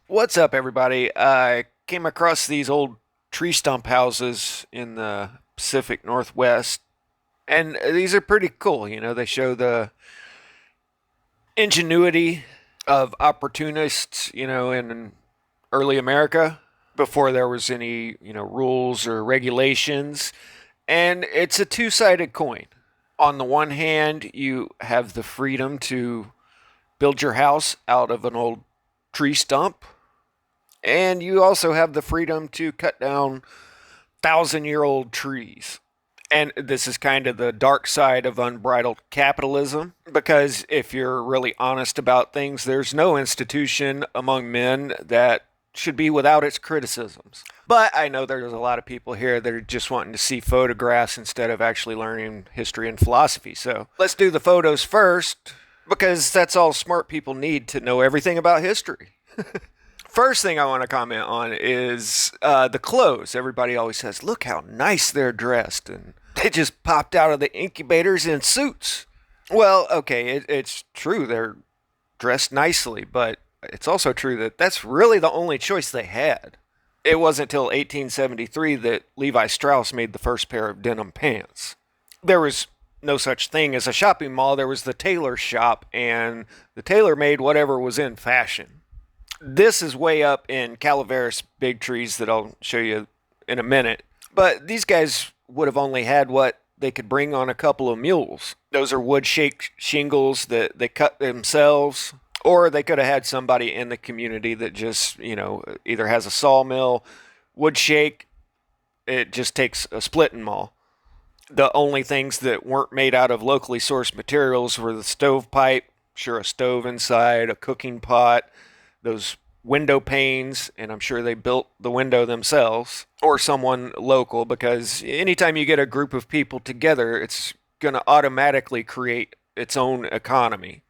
What's up, everybody? I came across these old tree stump houses in the Pacific Northwest, and these are pretty cool. They show the ingenuity of opportunists, in early America before there was any, rules or regulations. And it's a two-sided coin. On the one hand, you have the freedom to build your house out of an old tree stump. And you also have the freedom to cut down 1,000-year-old trees. And this is kind of the dark side of unbridled capitalism, because if you're really honest about things, there's no institution among men that should be without its criticisms. But I know there's a lot of people here that are just wanting to see photographs instead of actually learning history and philosophy. So let's do the photos first, because that's all smart people need to know everything about history. First thing I want to comment on is the clothes. Everybody always says, look how nice they're dressed. And they just popped out of the incubators in suits. Well, okay, it's true they're dressed nicely, but it's also true that that's really the only choice they had. It wasn't until 1873 that Levi Strauss made the first pair of denim pants. There was no such thing as a shopping mall. There was the tailor shop, and the tailor made whatever was in fashion. This is way up in Calaveras big trees that I'll show you in a minute. But these guys would have only had what they could bring on a couple of mules. Those are wood shake shingles that they cut themselves, or they could have had somebody in the community that just, either has a sawmill, wood shake. It just takes a splitting maul. The only things that weren't made out of locally sourced materials were the stovepipe, sure, a stove inside, a cooking pot, those window panes, and I'm sure they built the window themselves, or someone local, because anytime you get a group of people together, it's going to automatically create its own economy.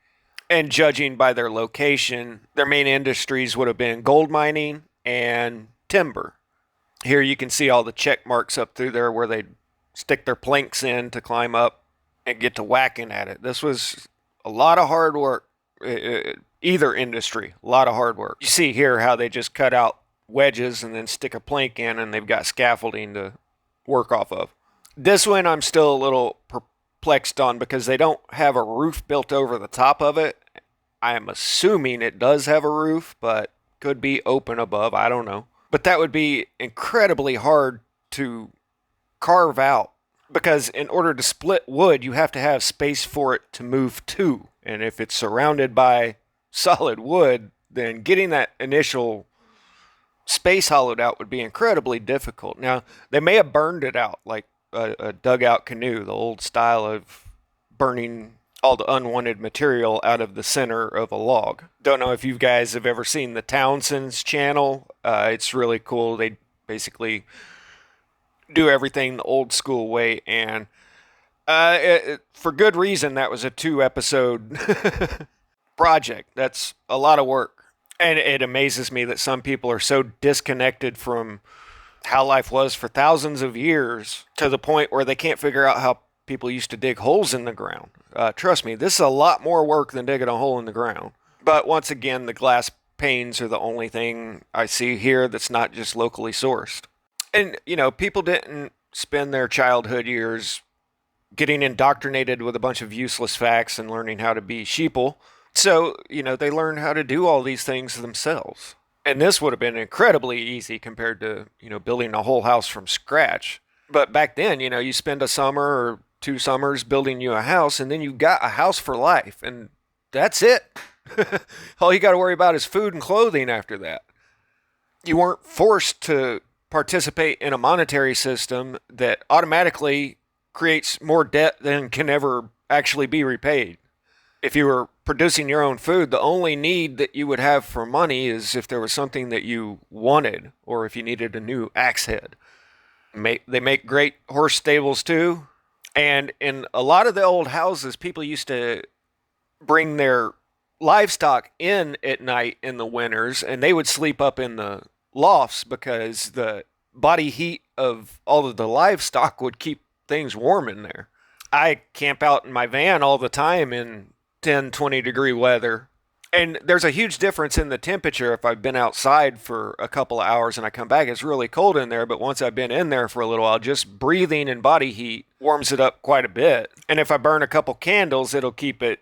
And judging by their location, their main industries would have been gold mining and timber. Here you can see all the check marks up through there where they stick their planks in to climb up and get to whacking at it. This was a lot of hard work. Either industry, a lot of hard work. You see here how they just cut out wedges and then stick a plank in, and they've got scaffolding to work off of. This one I'm still a little perplexed on, because they don't have a roof built over the top of it. I am assuming it does have a roof, but could be open above. I don't know. But that would be incredibly hard to carve out, because in order to split wood, you have to have space for it to move to. And if it's surrounded by solid wood, then getting that initial space hollowed out would be incredibly difficult. Now, they may have burned it out like a dugout canoe, the old style of burning all the unwanted material out of the center of a log. Don't know if you guys have ever seen the Townsend's channel. It's really cool. They basically do everything the old school way, and for good reason. That was a 2-episode project. That's a lot of work. And it amazes me that some people are so disconnected from how life was for thousands of years, to the point where they can't figure out how people used to dig holes in the ground. Trust me, this is a lot more work than digging a hole in the ground. But once again, the glass panes are the only thing I see here that's not just locally sourced. And, people didn't spend their childhood years getting indoctrinated with a bunch of useless facts and learning how to be sheeple. So, they learned how to do all these things themselves. And this would have been incredibly easy compared to, building a whole house from scratch. But back then, you spend a summer or 2 summers building you a house, and then you got a house for life. And that's it. All you got to worry about is food and clothing after that. You weren't forced to participate in a monetary system that automatically creates more debt than can ever actually be repaid. If you were producing your own food, the only need that you would have for money is if there was something that you wanted, or if you needed a new axe head. They make great horse stables too. And in a lot of the old houses, people used to bring their livestock in at night in the winters, and they would sleep up in the lofts, because the body heat of all of the livestock would keep things warm in there. I camp out in my van all the time in 10, 20 degree weather. And there's a huge difference in the temperature. If I've been outside for a couple of hours and I come back, it's really cold in there. But once I've been in there for a little while, just breathing in body heat warms it up quite a bit. And if I burn a couple candles, it'll keep it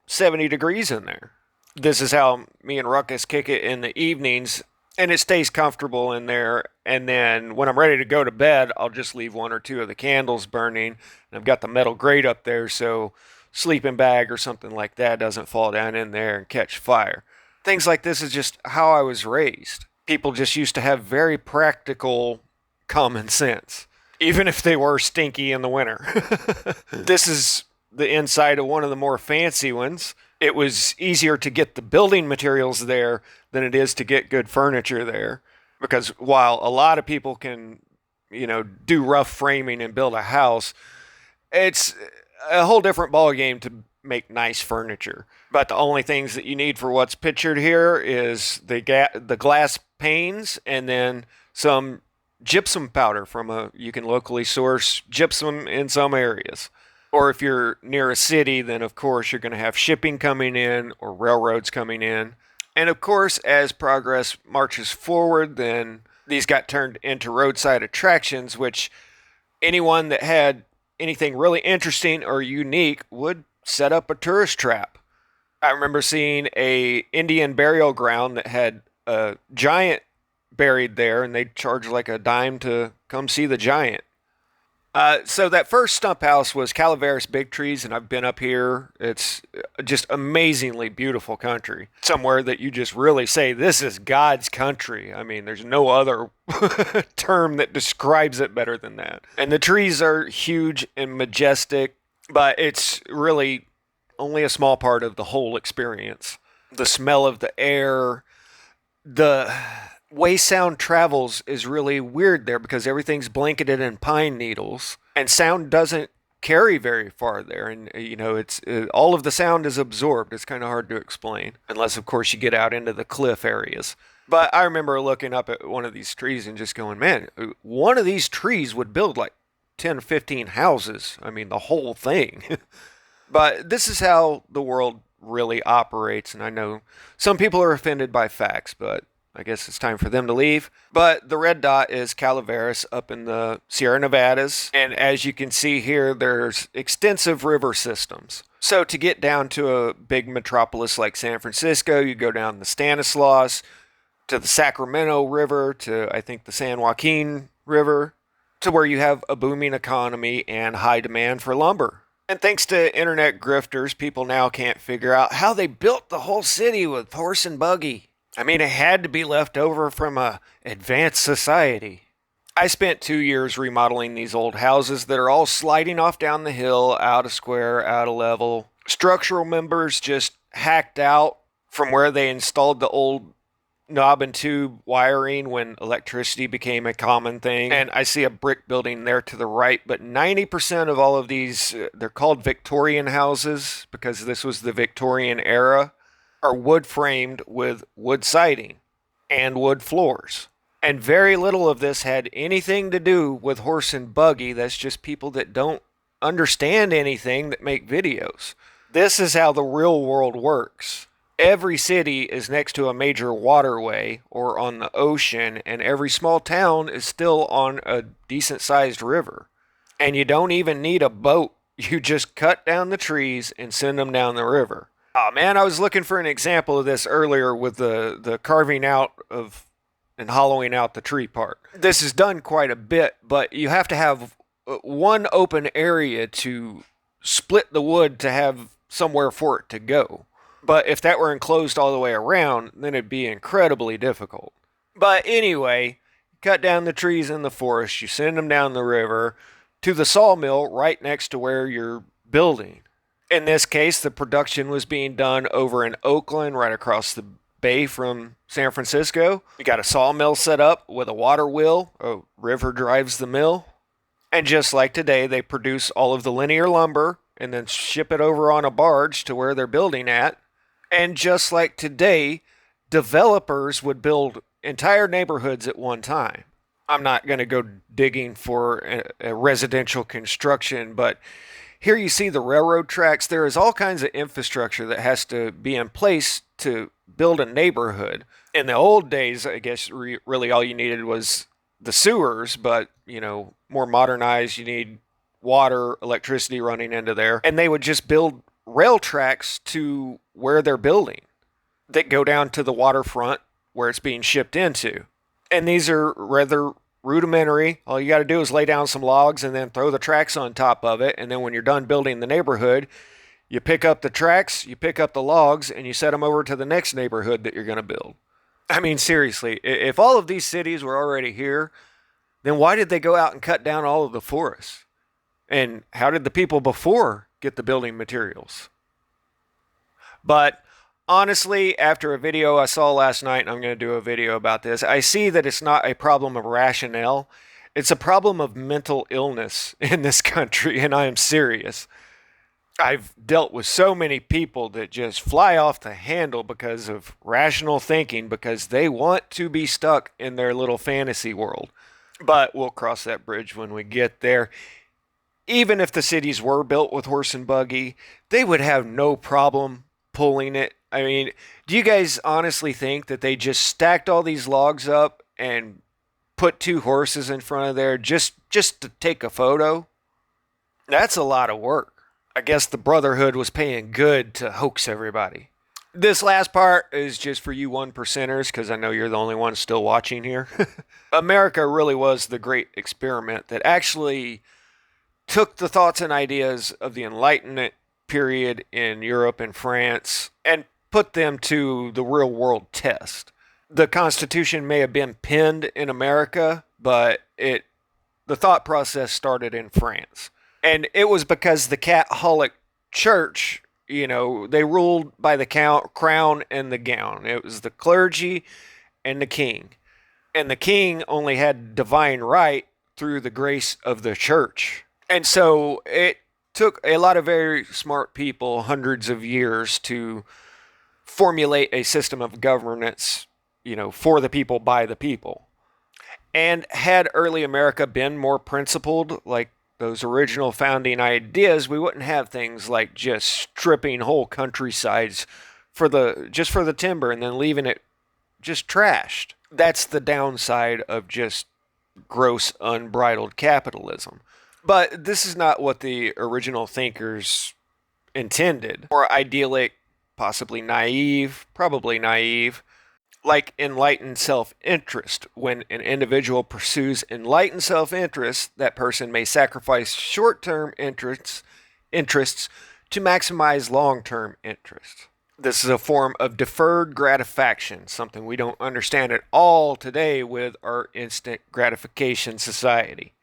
70 degrees in there. This is how me and Ruckus kick it in the evenings, and it stays comfortable in there. And then when I'm ready to go to bed, I'll just leave one or two of the candles burning. And I've got the metal grate up there, so sleeping bag or something like that doesn't fall down in there and catch fire. Things like this is just how I was raised. People just used to have very practical common sense, even if they were stinky in the winter. This is the inside of one of the more fancy ones. It was easier to get the building materials there than it is to get good furniture there. Because while a lot of people can, do rough framing and build a house, it's a whole different ballgame to make nice furniture. But the only things that you need for what's pictured here is the glass panes and then some gypsum powder you can locally source gypsum in some areas. Or if you're near a city, then of course you're going to have shipping coming in or railroads coming in. And of course, as progress marches forward, then these got turned into roadside attractions, which anyone that had anything really interesting or unique would set up a tourist trap. I remember seeing a Indian burial ground that had a giant buried there, and they'd charge like a dime to come see the giant. So that first stump house was Calaveras Big Trees, and I've been up here. It's just amazingly beautiful country. Somewhere that you just really say, this is God's country. I mean, there's no other term that describes it better than that. And the trees are huge and majestic, but it's really only a small part of the whole experience. The smell of the air, the way sound travels is really weird there because everything's blanketed in pine needles and sound doesn't carry very far there. And, it's all of the sound is absorbed. It's kind of hard to explain unless, of course, you get out into the cliff areas. But I remember looking up at one of these trees and just going, man, one of these trees would build like 10 or 15 houses. I mean, the whole thing. But this is how the world really operates. And I know some people are offended by facts, but I guess it's time for them to leave. But the red dot is Calaveras up in the Sierra Nevadas. And as you can see here, there's extensive river systems. So to get down to a big metropolis like San Francisco, you go down the Stanislaus, to the Sacramento River, to I think the San Joaquin River, to where you have a booming economy and high demand for lumber. And thanks to internet grifters, people now can't figure out how they built the whole city with horse and buggy. I mean, it had to be left over from a advanced society. I spent 2 years remodeling these old houses that are all sliding off down the hill, out of square, out of level. Structural members just hacked out from where they installed the old knob and tube wiring when electricity became a common thing. And I see a brick building there to the right, but 90% of all of these, they're called Victorian houses because this was the Victorian era, are wood framed with wood siding and wood floors. And very little of this had anything to do with horse and buggy. That's just people that don't understand anything that make videos. This is how the real world works. Every city is next to a major waterway or on the ocean, and every small town is still on a decent sized river. And you don't even need a boat. You just cut down the trees and send them down the river. Oh man, I was looking for an example of this earlier with the carving out of and hollowing out the tree part. This is done quite a bit, but you have to have one open area to split the wood to have somewhere for it to go. But if that were enclosed all the way around, then it'd be incredibly difficult. But anyway, cut down the trees in the forest, you send them down the river to the sawmill right next to where you're building. In this case, the production was being done over in Oakland, right across the bay from San Francisco. You got a sawmill set up with a water wheel. A river drives the mill. And just like today, they produce all of the linear lumber and then ship it over on a barge to where they're building at. And just like today, developers would build entire neighborhoods at one time. I'm not going to go digging for a residential construction, but Here you see the railroad tracks. There is all kinds of infrastructure that has to be in place to build a neighborhood. In the old days, I guess really all you needed was the sewers, but more modernized, you need water, electricity running into there. And they would just build rail tracks to where they're building that go down to the waterfront where it's being shipped into. And these are rather rudimentary. All you got to do is lay down some logs and then throw the tracks on top of it. And then when you're done building the neighborhood, you pick up the tracks, you pick up the logs, and you set them over to the next neighborhood that you're going to build. I mean, seriously, if all of these cities were already here, then why did they go out and cut down all of the forests? And how did the people before get the building materials? But honestly, after a video I saw last night, and I'm going to do a video about this, I see that it's not a problem of rationale. It's a problem of mental illness in this country, and I am serious. I've dealt with so many people that just fly off the handle because of rational thinking, because they want to be stuck in their little fantasy world. But we'll cross that bridge when we get there. Even if the cities were built with horse and buggy, they would have no problem pulling it. I mean, do you guys honestly think that they just stacked all these logs up and put two horses in front of there just to take a photo? That's a lot of work. I guess the Brotherhood was paying good to hoax everybody. This last part is just for you one percenters, because I know you're the only one still watching here. America really was the great experiment that actually took the thoughts and ideas of the Enlightenment period in Europe and France and put them to the real world test. The Constitution may have been penned in America, but the thought process started in France. And it was because the Catholic Church, they ruled by the crown and the gown. It was the clergy and the king. And the king only had divine right through the grace of the church. And so it took a lot of very smart people hundreds of years to formulate a system of governance, for the people, by the people. And had early America been more principled, like those original founding ideas, we wouldn't have things like just stripping whole countrysides for the timber and then leaving it just trashed. That's the downside of just gross, unbridled capitalism. But this is not what the original thinkers intended. More idyllic, possibly naive, probably naive, like enlightened self-interest. When an individual pursues enlightened self-interest, that person may sacrifice short-term interests to maximize long-term interests. This is a form of deferred gratification, something we don't understand at all today with our instant gratification society.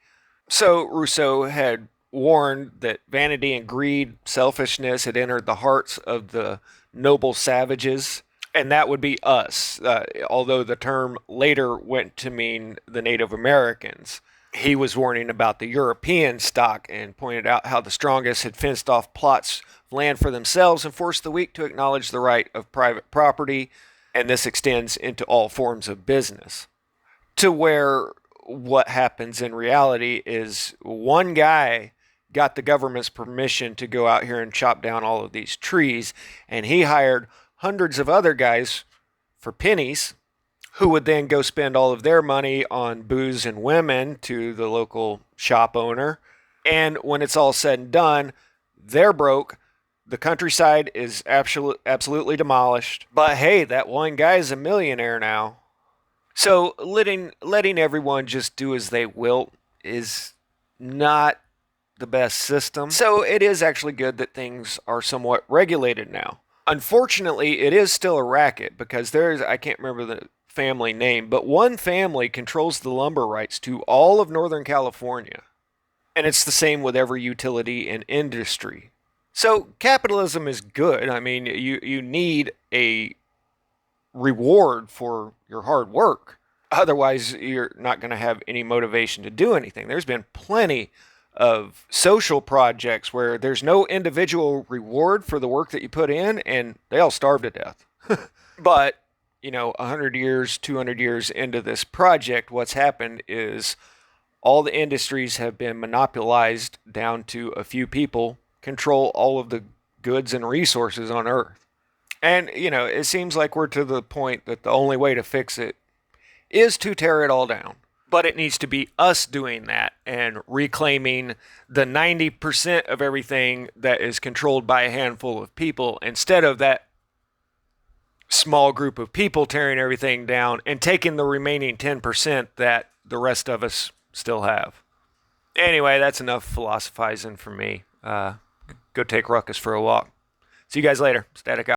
So Rousseau had warned that vanity and greed, selfishness had entered the hearts of the noble savages, and that would be us, although the term later went to mean the Native Americans. He was warning about the European stock and pointed out how the strongest had fenced off plots of land for themselves and forced the weak to acknowledge the right of private property, and this extends into all forms of business. To where what happens in reality is one guy got the government's permission to go out here and chop down all of these trees, and he hired hundreds of other guys for pennies who would then go spend all of their money on booze and women to the local shop owner. And when it's all said and done, they're broke. The countryside is absolutely demolished. But hey, that one guy is a millionaire now. So letting everyone just do as they will is not the best system. So it is actually good that things are somewhat regulated now. Unfortunately, it is still a racket because I can't remember the family name, but one family controls the lumber rights to all of Northern California. And it's the same with every utility and industry. So capitalism is good. I mean, you need a reward for your hard work. Otherwise, you're not going to have any motivation to do anything. There's been plenty of social projects where there's no individual reward for the work that you put in, and they all starve to death. But, 100 years, 200 years into this project, what's happened is all the industries have been monopolized down to a few people control all of the goods and resources on Earth. And, it seems like we're to the point that the only way to fix it is to tear it all down. But it needs to be us doing that and reclaiming the 90% of everything that is controlled by a handful of people instead of that small group of people tearing everything down and taking the remaining 10% that the rest of us still have. Anyway, that's enough philosophizing for me. Go take Ruckus for a walk. See you guys later. Static out.